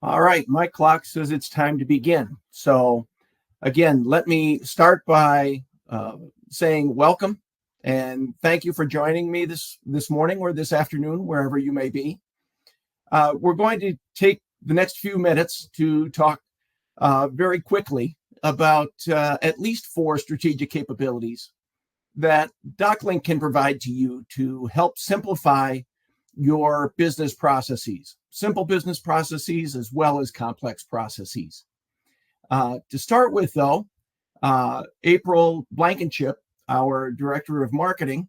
All right, my clock says it's time to begin. So again, let me start by saying welcome and thank you for joining me this morning or this afternoon, wherever you may be. We're going to take the next few minutes to talk very quickly about at least 4 strategic capabilities that DocLink can provide to you to help simplify your business processes, simple business processes as well as complex processes. To start with, though, April Blankenship, our Director of Marketing,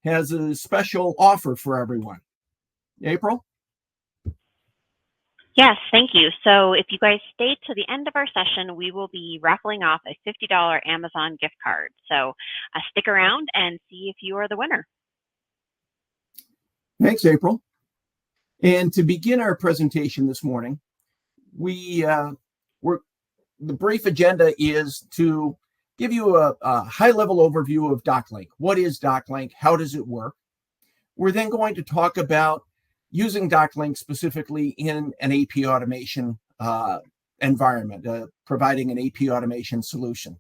has a special offer for everyone. April? Yes, thank you. So if you guys stay to the end of our session, we will be raffling off a $50 Amazon gift card. So stick around and see if you are the winner. Thanks, April. And to begin our presentation this morning, the brief agenda is to give you a high-level overview of DocLink. What is DocLink? How does it work? We're then going to talk about using DocLink specifically in an AP automation environment, providing an AP automation solution.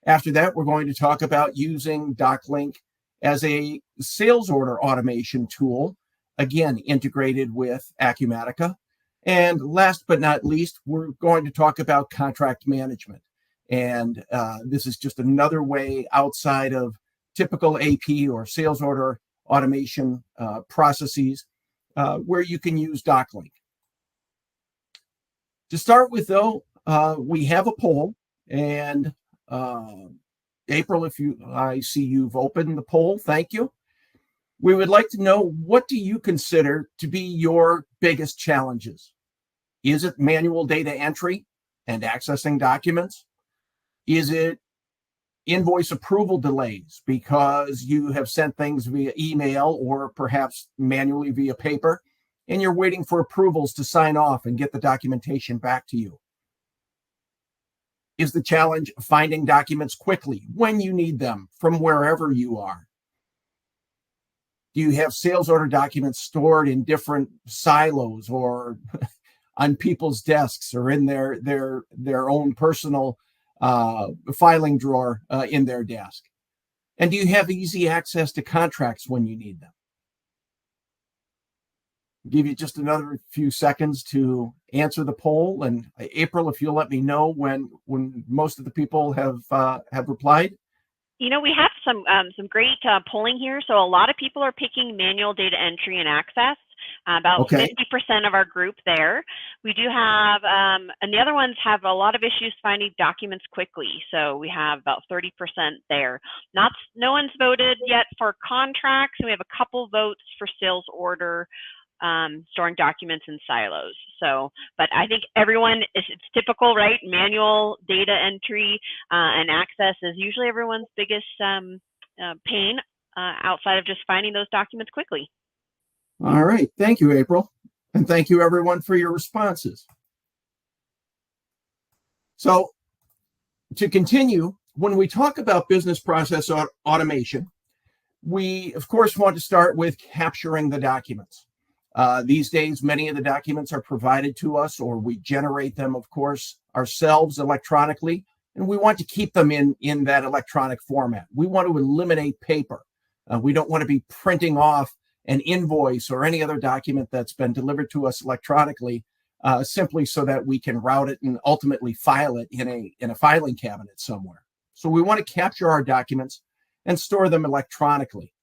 After that, we're going to talk about using DocLink as a sales order automation tool, again, integrated with Acumatica. And last but not least, we're going to talk about contract management. And this is just another way outside of typical AP or sales order automation processes where you can use DocLink. To start with, though, we have a poll. And April, I see you've opened the poll. Thank you. We would like to know, what do you consider to be your biggest challenges? Is it manual data entry and accessing documents? Is it invoice approval delays because you have sent things via email or perhaps manually via paper, and you're waiting for approvals to sign off and get the documentation back to you? Is the challenge finding documents quickly when you need them from wherever you are? Do you have sales order documents stored in different silos or on people's desks or in their own personal filing drawer in their desk? And do you have easy access to contracts when you need them? I'll give you just another few seconds to answer the poll. And April, if you'll let me know when most of the people have replied. You know, we have some great polling here. So a lot of people are picking manual data entry and access. About 50% of our group there. We do have, and the other ones have a lot of issues finding documents quickly. So we have about 30% there. No one's voted yet for contracts. We have a couple votes for sales order, storing documents in silos. So, but I think everyone, it's typical, right? Manual data entry and access is usually everyone's biggest pain outside of just finding those documents quickly. All right. Thank you, April. And thank you, everyone, for your responses. So to continue, when we talk about business process automation, we, of course, want to start with capturing the documents. These days, many of the documents are provided to us, or we generate them, of course, ourselves electronically, and we want to keep them in that electronic format. We want to eliminate paper. We don't want to be printing off an invoice or any other document that's been delivered to us electronically simply so that we can route it and ultimately file it in a filing cabinet somewhere. So we want to capture our documents and store them electronically.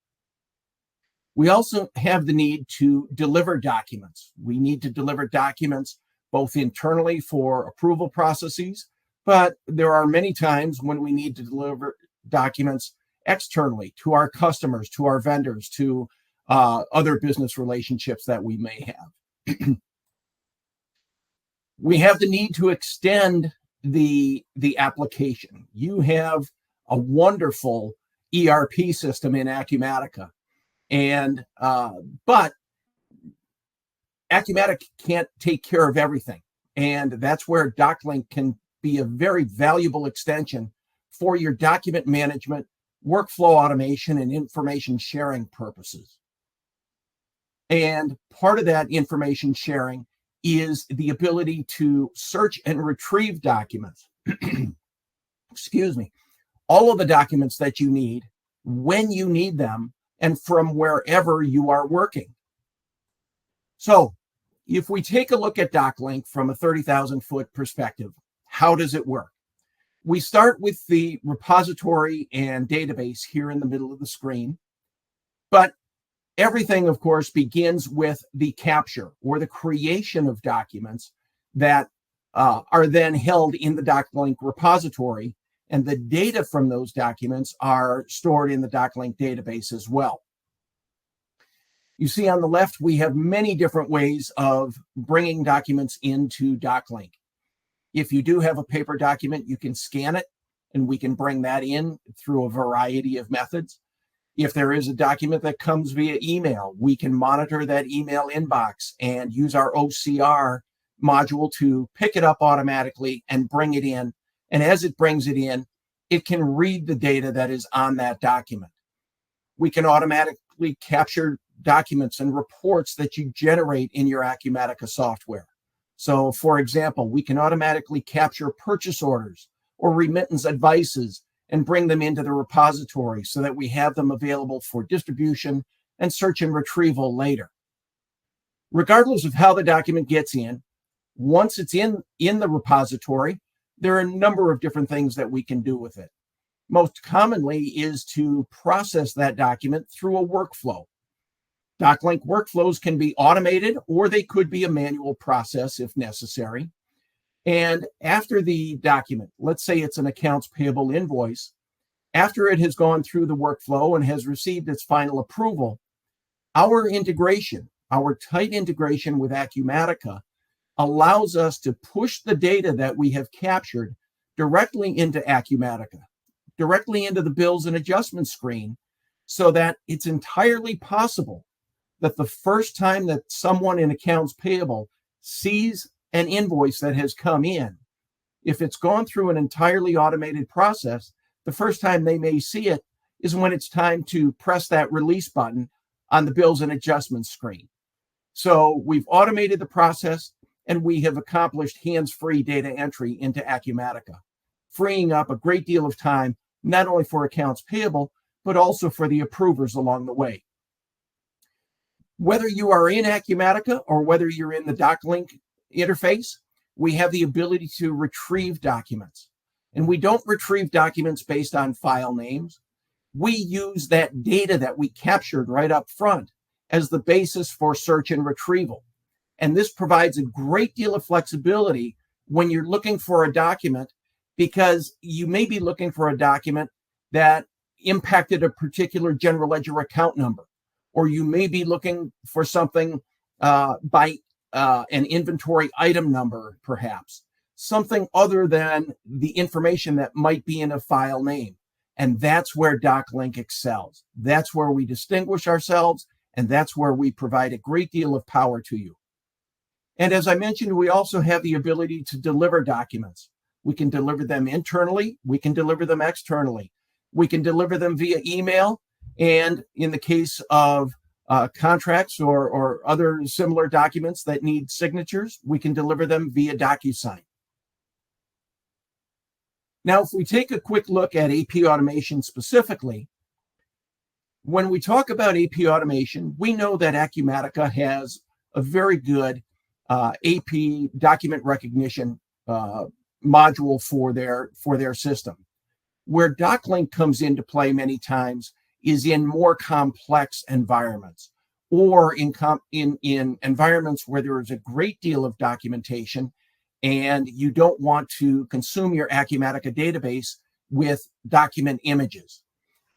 We also have the need to deliver documents. We need to deliver documents both internally for approval processes, but there are many times when we need to deliver documents externally to our customers, to our vendors, to other business relationships that we may have. We have the need to extend the application. You have a wonderful ERP system in Acumatica, but Acumatica can't take care of everything, and that's where DocLink can be a very valuable extension for your document management, workflow automation, and information sharing purposes. And part of that information sharing is the ability to search and retrieve documents. Excuse me. All of the documents that you need, when you need them, and from wherever you are working. So if we take a look at DocLink from a 30,000-foot perspective, how does it work? We start with the repository and database here in the middle of the screen, but everything, of course, begins with the capture or the creation of documents that are then held in the DocLink repository, and the data from those documents are stored in the DocLink database as well. You see on the left, we have many different ways of bringing documents into DocLink. If you do have a paper document, you can scan it, and we can bring that in through a variety of methods. If there is a document that comes via email, we can monitor that email inbox and use our OCR module to pick it up automatically and bring it in. And as it brings it in, it can read the data that is on that document. We can automatically capture documents and reports that you generate in your Acumatica software. So, for example, we can automatically capture purchase orders or remittance advices and bring them into the repository so that we have them available for distribution and search and retrieval later. Regardless of how the document gets in, once it's in the repository, there are a number of different things that we can do with it. Most commonly is to process that document through a workflow. DocLink workflows can be automated, or they could be a manual process if necessary. And after the document, let's say it's an accounts payable invoice, after it has gone through the workflow and has received its final approval, our integration, our tight integration with Acumatica, allows us to push the data that we have captured directly into Acumatica, directly into the bills and adjustment screen, so that it's entirely possible that the first time that someone in accounts payable sees an invoice that has come in, if it's gone through an entirely automated process, the first time they may see it is when it's time to press that release button on the bills and adjustments screen. So we've automated the process, and we have accomplished hands-free data entry into Acumatica, freeing up a great deal of time, not only for accounts payable, but also for the approvers along the way. Whether you are in Acumatica or whether you're in the DocLink interface, we have the ability to retrieve documents. And we don't retrieve documents based on file names. We use that data that we captured right up front as the basis for search and retrieval. And this provides a great deal of flexibility when you're looking for a document, because you may be looking for a document that impacted a particular general ledger account number, or you may be looking for something by an inventory item number, perhaps, something other than the information that might be in a file name. And that's where DocLink excels. That's where we distinguish ourselves, and that's where we provide a great deal of power to you. And as I mentioned, we also have the ability to deliver documents. We can deliver them internally. We can deliver them externally. We can deliver them via email. And in the case of contracts or other similar documents that need signatures, we can deliver them via DocuSign. Now, if we take a quick look at AP automation specifically, when we talk about AP automation, we know that Acumatica has a very good AP document recognition module for their system. Where DocLink comes into play many times is in more complex environments, or in environments where there is a great deal of documentation and you don't want to consume your Acumatica database with document images.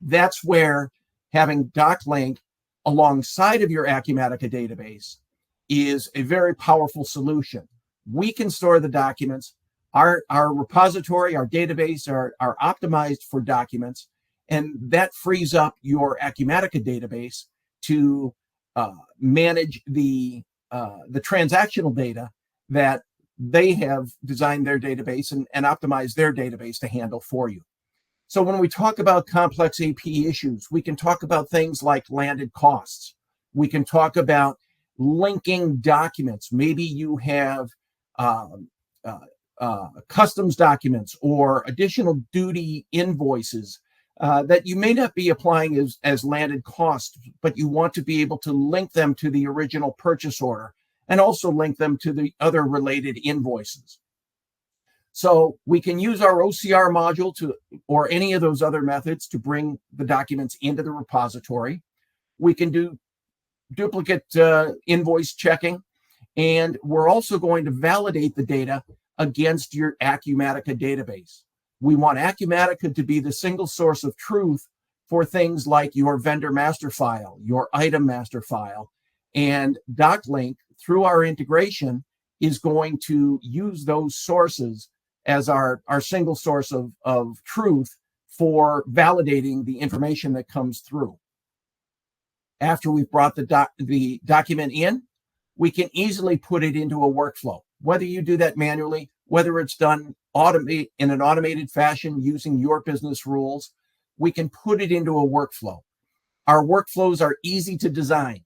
That's where having DocLink alongside of your Acumatica database is a very powerful solution. We can store the documents. Our repository, our database are optimized for documents, and that frees up your Acumatica database to manage the transactional data that they have designed their database and optimized their database to handle for you. So when we talk about complex AP issues, we can talk about things like landed costs. We can talk about linking documents. Maybe you have customs documents or additional duty invoices that you may not be applying as landed costs, but you want to be able to link them to the original purchase order and also link them to the other related invoices. So we can use our OCR module or any of those other methods to bring the documents into the repository. We can do duplicate invoice checking, and we're also going to validate the data against your Acumatica database. We want Acumatica to be the single source of truth for things like your vendor master file, your item master file, and DocLink, through our integration, is going to use those sources as our single source of truth for validating the information that comes through. After we've brought the document in, we can easily put it into a workflow. Whether you do that manually, whether it's done in an automated fashion using your business rules, we can put it into a workflow. Our workflows are easy to design.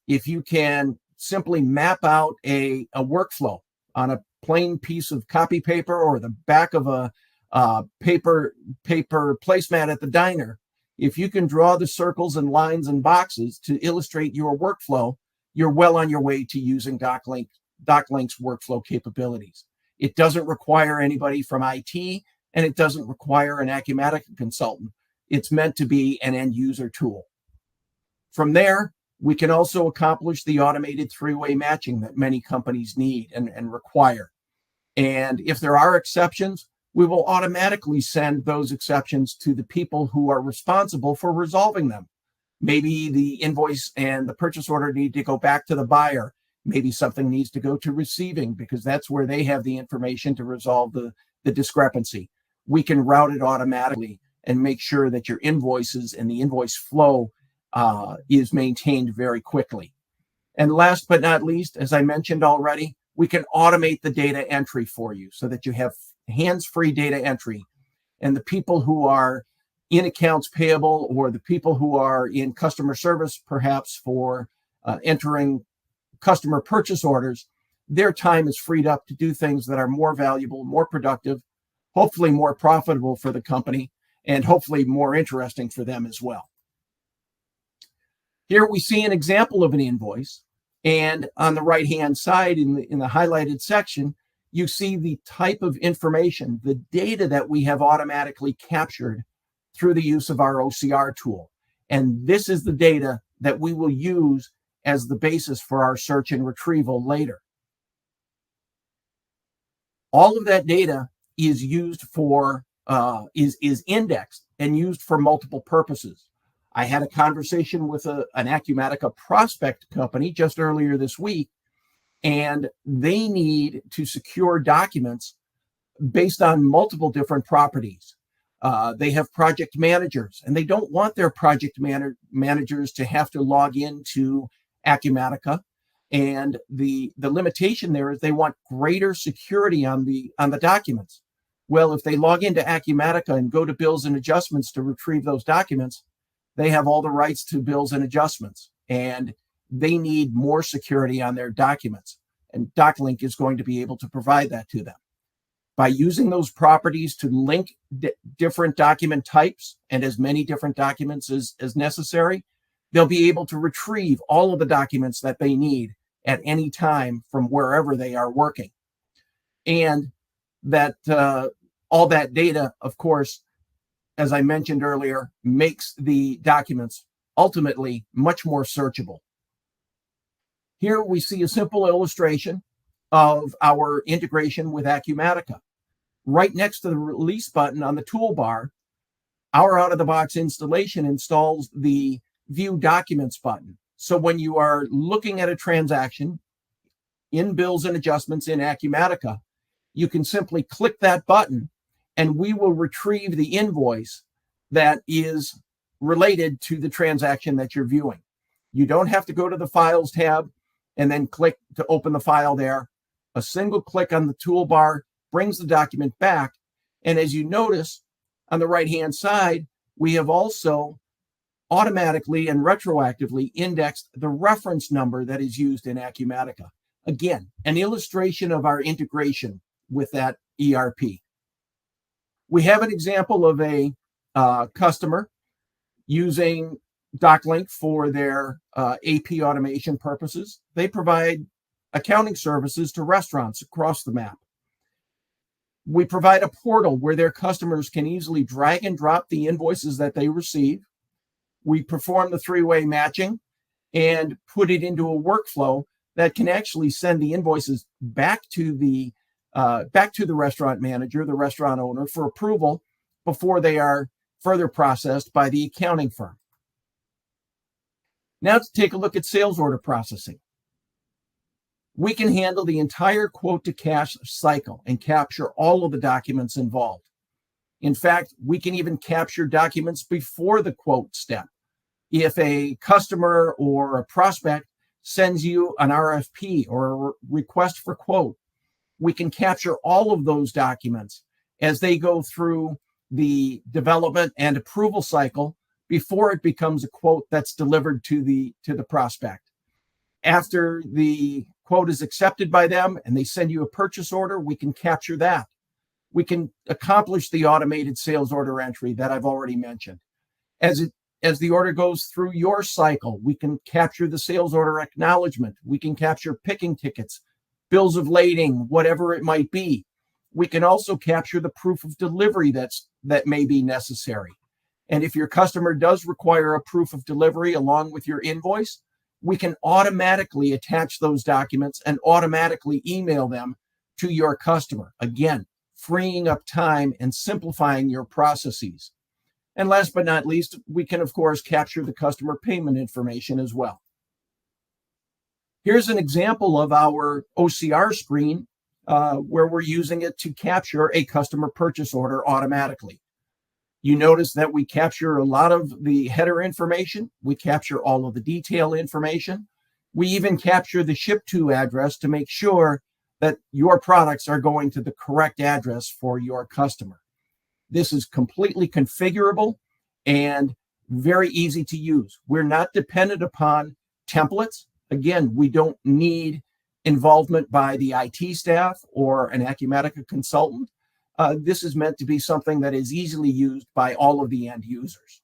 If you can simply map out a workflow on a plain piece of copy paper or the back of a paper placemat at the diner, if you can draw the circles and lines and boxes to illustrate your workflow, you're well on your way to using DocLink's workflow capabilities. It doesn't require anybody from IT, and it doesn't require an Acumatica consultant. It's meant to be an end user tool. From there, we can also accomplish the automated three-way matching that many companies need and require. And if there are exceptions, we will automatically send those exceptions to the people who are responsible for resolving them. Maybe the invoice and the purchase order need to go back to the buyer. Maybe something needs to go to receiving because that's where they have the information to resolve the discrepancy. We can route it automatically and make sure that your invoices and the invoice flow is maintained very quickly. And last but not least, as I mentioned already, we can automate the data entry for you so that you have hands-free data entry. And the people who are in accounts payable or the people who are in customer service, perhaps for entering customer purchase orders, their time is freed up to do things that are more valuable, more productive, hopefully more profitable for the company, and hopefully more interesting for them as well. Here we see an example of an invoice, and on the right-hand side in the highlighted section, you see the type of information, the data that we have automatically captured through the use of our OCR tool. And this is the data that we will use as the basis for our search and retrieval later. All of that data is used for, is indexed and used for multiple purposes. I had a conversation with an Acumatica prospect company just earlier this week, and they need to secure documents based on multiple different properties. They have project managers, and they don't want their project managers to have to log into Acumatica. And the limitation there is they want greater security on the documents. Well, if they log into Acumatica and go to bills and adjustments to retrieve those documents, they have all the rights to bills and adjustments, and they need more security on their documents. And DocLink is going to be able to provide that to them. By using those properties to link different document types and as many different documents as necessary, they'll be able to retrieve all of the documents that they need at any time from wherever they are working. And that all that data, of course, as I mentioned earlier, makes the documents ultimately much more searchable. Here we see a simple illustration of our integration with Acumatica. Right next to the release button on the toolbar, our out-of-the-box installation installs the View Documents button. So when you are looking at a transaction in bills and adjustments in Acumatica, you can simply click that button and we will retrieve the invoice that is related to the transaction that you're viewing. You don't have to go to the Files tab and then click to open the file there. A single click on the toolbar brings the document back. And as you notice on the right-hand side, we have also automatically and retroactively indexed the reference number that is used in Acumatica. Again, an illustration of our integration with that ERP. We have an example of a customer using DocLink for their AP automation purposes. They provide accounting services to restaurants across the map. We provide a portal where their customers can easily drag and drop the invoices that they receive. We perform the three-way matching and put it into a workflow that can actually send the invoices back to the restaurant manager, the restaurant owner, for approval before they are further processed by the accounting firm. Now to take a look at sales order processing. We can handle the entire quote to cash cycle and capture all of the documents involved. In fact, we can even capture documents before the quote step. If a customer or a prospect sends you an RFP or a request for quote, we can capture all of those documents as they go through the development and approval cycle before it becomes a quote that's delivered to the prospect. After the quote is accepted by them and they send you a purchase order, we can capture that. We can accomplish the automated sales order entry that I've already mentioned. As the order goes through your cycle, we can capture the sales order acknowledgement. We can capture picking tickets, bills of lading, whatever it might be. We can also capture the proof of delivery that may be necessary. And if your customer does require a proof of delivery along with your invoice, we can automatically attach those documents and automatically email them to your customer. Again, freeing up time and simplifying your processes. And last but not least, we can, of course, capture the customer payment information as well. Here's an example of our OCR screen where we're using it to capture a customer purchase order automatically. You notice that we capture a lot of the header information. We capture all of the detail information. We even capture the ship to address to make sure that your products are going to the correct address for your customer. This is completely configurable and very easy to use. We're not dependent upon templates. Again, we don't need involvement by the IT staff or an Acumatica consultant. This is meant to be something that is easily used by all of the end users.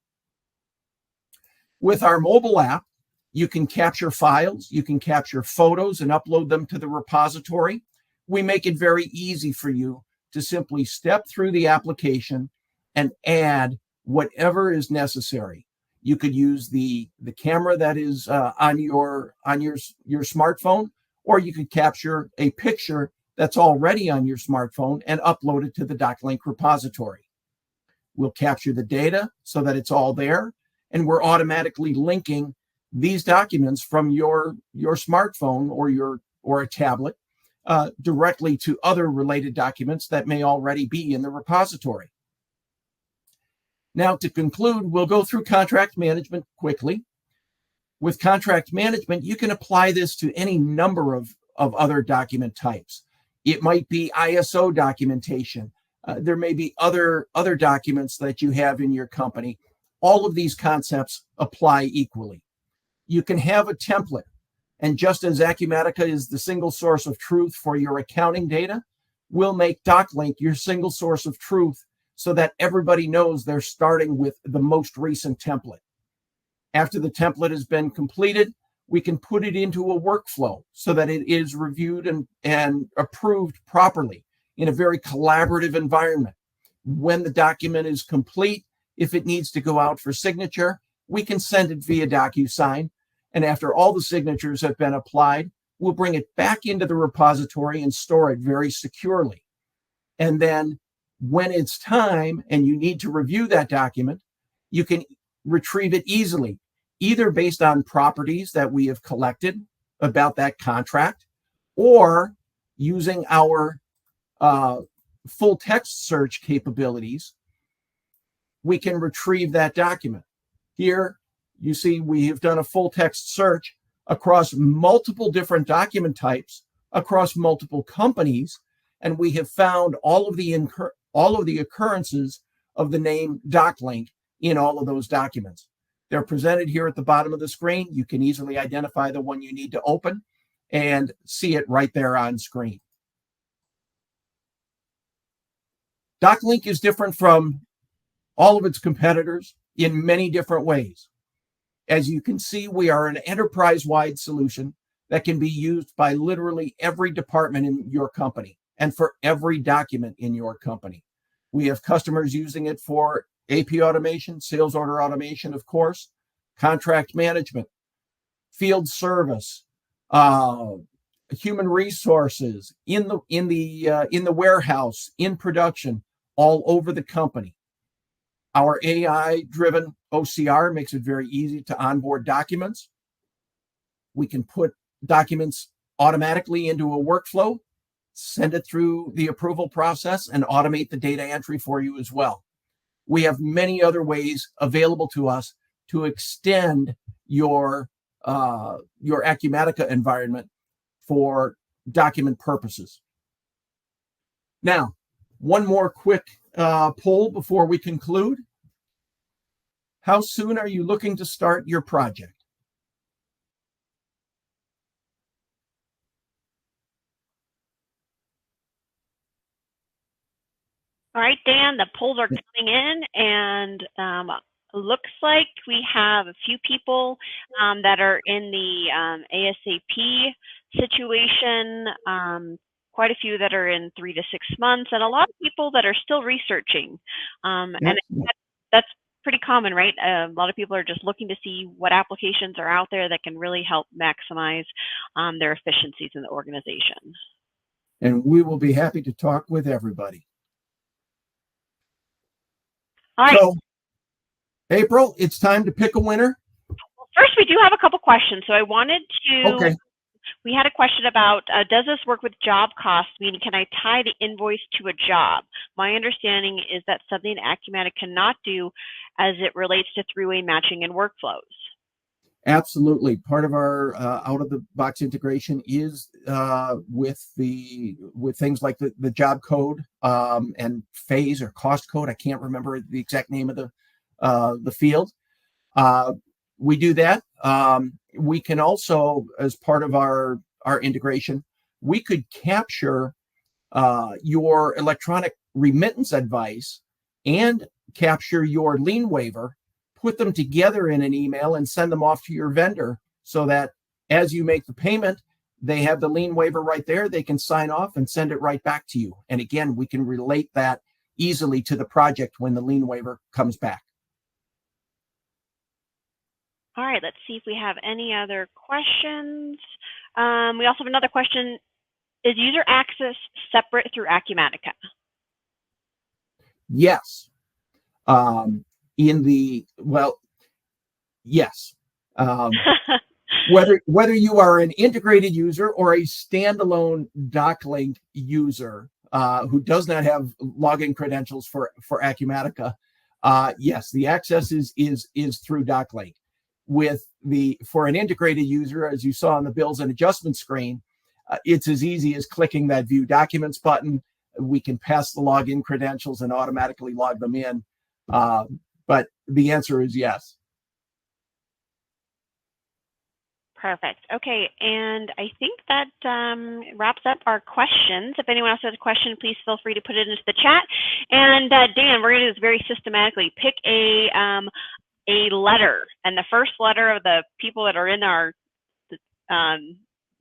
With our mobile app, you can capture files, you can capture photos and upload them to the repository. We make it very easy for you to simply step through the application and add whatever is necessary. You could use the camera that is on your smartphone, or you could capture a picture that's already on your smartphone and upload it to the DocLink repository. We'll capture the data so that it's all there, and we're automatically linking these documents from your smartphone or a tablet directly to other related documents that may already be in the repository. Now, to conclude, we'll go through contract management quickly. With contract management, you can apply this to any number of other document types. It might be ISO documentation. There may be other documents that you have in your company. All of these concepts apply equally. You can have a template. And just as Acumatica is the single source of truth for your accounting data, we'll make DocLink your single source of truth so that everybody knows they're starting with the most recent template. After the template has been completed, we can put it into a workflow so that it is reviewed and approved properly in a very collaborative environment. When the document is complete, if it needs to go out for signature, we can send it via DocuSign. And after all the signatures have been applied, we'll bring it back into the repository and store it very securely. And then when it's time and you need to review that document, you can retrieve it easily, either based on properties that we have collected about that contract, or using our full text search capabilities, we can retrieve that document. Here, you see we have done a full text search across multiple different document types, across multiple companies, and we have found all of the occurrences of the name DocLink in all of those documents. They're presented here at the bottom of the screen. You can easily identify the one you need to open and see it right there on screen. DocLink is different from all of its competitors in many different ways. As you can see, we are an enterprise-wide solution that can be used by literally every department in your company and for every document in your company. We have customers using it for AP automation, sales order automation, of course, contract management, field service, human resources, in the warehouse, in production, all over the company. Our AI-driven OCR makes it very easy to onboard documents. We can put documents automatically into a workflow, send it through the approval process, and automate the data entry for you as well. We have many other ways available to us to extend your Acumatica environment for document purposes. Now, one more quick poll before we conclude. How soon are you looking to start your project? All right, Dan, the polls are coming in, and looks like we have a few people that are in the ASAP situation, quite a few that are in 3 to 6 months, and a lot of people that are still researching. And that's pretty common, right? A lot of people are just looking to see what applications are out there that can really help maximize their efficiencies in the organization. And we will be happy to talk with everybody. All right. So, April, it's time to pick a winner. Well, first, we do have a couple questions. So I wanted to, okay. We had a question about, does this work with job costs? Meaning, can I tie the invoice to a job? My understanding is that something Acumatica cannot do as it relates to three-way matching and workflows. Absolutely. Part of our out-of-the-box integration is with things like the job code and phase or cost code. I can't remember the exact name of the field. We do that. We can also, as part of our integration, we could capture your electronic remittance advice and capture your lien waiver, put them together in an email and send them off to your vendor so that as you make the payment, they have the lien waiver right there. They can sign off and send it right back to you. And again, we can relate that easily to the project when the lien waiver comes back. All right, let's see if we have any other questions. We also have another question. Is user access separate through Acumatica? Yes. Yes. Whether you are an integrated user or a standalone DocLink user who does not have login credentials for Acumatica, yes, the access is through DocLink. For an integrated user, as you saw on the bills and adjustment screen, it's as easy as clicking that View Documents button. We can pass the login credentials and automatically log them in. But the answer is yes. Perfect. Okay, and I think that wraps up our questions. If anyone else has a question, please feel free to put it into the chat. And Dan, we're going to do this very systematically. Pick a letter, and the first letter of the people that are in our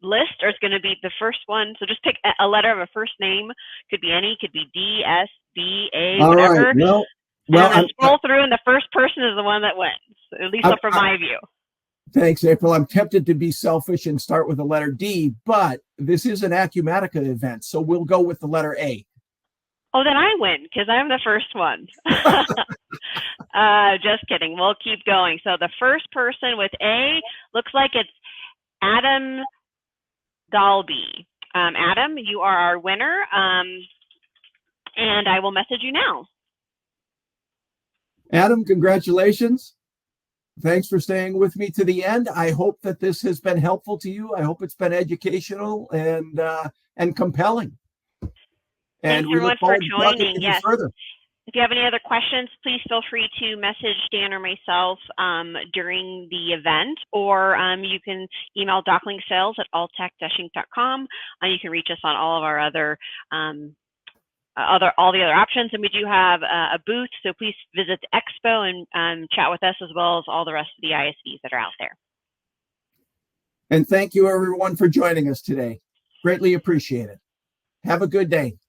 list is going to be the first one. So just pick a letter of a first name. Could be any, could be D, S, B, A, all whatever. Right. Well, and scroll through, and the first person is the one that wins, at least from my view. Thanks, April. I'm tempted to be selfish and start with the letter D, but this is an Acumatica event, so we'll go with the letter A. Oh, then I win, because I'm the first one. Just kidding. We'll keep going. So the first person with A looks like it's Adam Dalby. Adam, you are our winner, and I will message you now. Adam, congratulations. Thanks for staying with me to the end. I hope that this has been helpful to you. I hope it's been educational and compelling. Thanks, everyone, for joining. Yes. Further. If you have any other questions, please feel free to message Dan or myself during the event, or you can email doclinksales@alltech-inc.com. You can reach us on all of our other all the other options, and we do have a booth, so please visit the expo and chat with us, as well as all the rest of the ISVs that are out there. And thank you everyone for joining us today. Greatly appreciate it. Have a good day.